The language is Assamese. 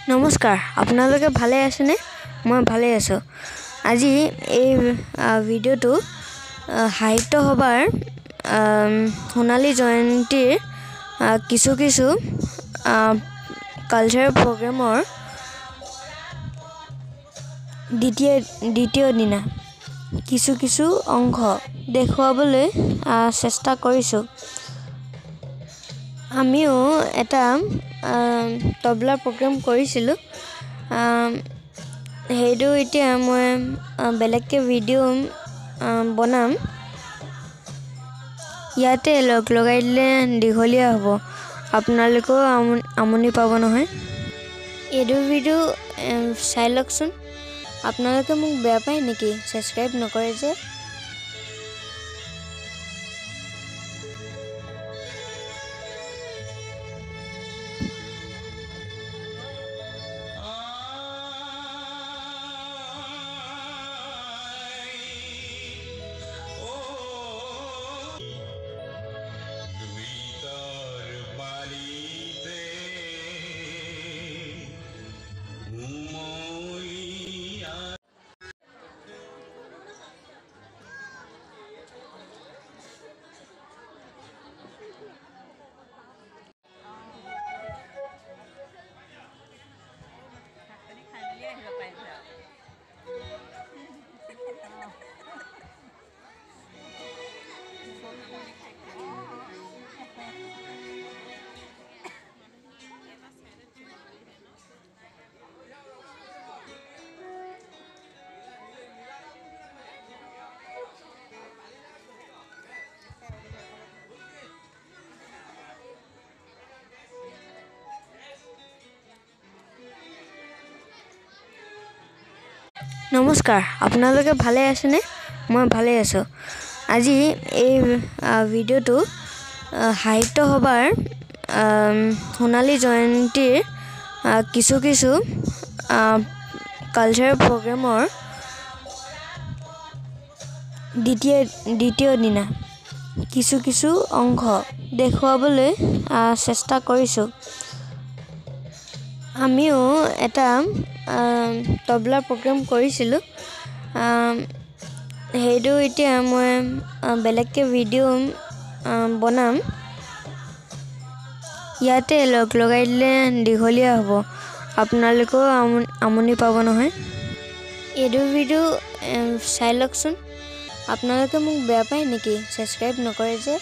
নমস্কাৰ, আপোনালোকে ভালে আছেনে? মই ভালে আছোঁ। আজি এই ভিডিঅ'টো সাহিত্য সভাৰ সোণালী জয়ন্তীৰ কিছু কালচাৰেল প্ৰগ্ৰেমৰ দ্বিতীয় দিনা কিছু অংশ দেখুৱাবলৈ চেষ্টা কৰিছোঁ। আমিও এটা তবলা প্ৰগ্ৰেম কৰিছিলোঁ। সেইটো এতিয়া মই বেলেগকৈ ভিডিঅ' বনাম। ইয়াতে লগাই দিলে দীঘলীয়া হ'ব, আপোনালোকেও আমনি পাব নহয়। এইটো ভিডিঅ' চাই লওকচোন। আপোনালোকে মোক বেয়া পায় নেকি ছাবস্ক্ৰাইব নকৰে যে? নমস্কাৰ, আপোনালোকে ভালে আছেনে? মই ভালে আছোঁ। আজি এই ভিডিঅ'টো সাহিত্য সভাৰ সোণালী জয়ন্তীৰ কিছু কালচাৰেল প্ৰগ্ৰেমৰ দ্বিতীয় দিনা কিছু অংশ দেখুৱাবলৈ চেষ্টা কৰিছোঁ। আমিও এটা তবলা প্ৰগ্ৰেম কৰিছিলোঁ। সেইটো এতিয়া মই বেলেগকৈ ভিডিঅ' বনাম। ইয়াতে লগাই দিলে দীঘলীয়া হ'ব, আপোনালোকেও আমনি পাব নহয়। এইটো ভিডিঅ' চাই লওকচোন। আপোনালোকে মোক বেয়া পায় নেকি ছাবস্ক্ৰাইব নকৰে যে?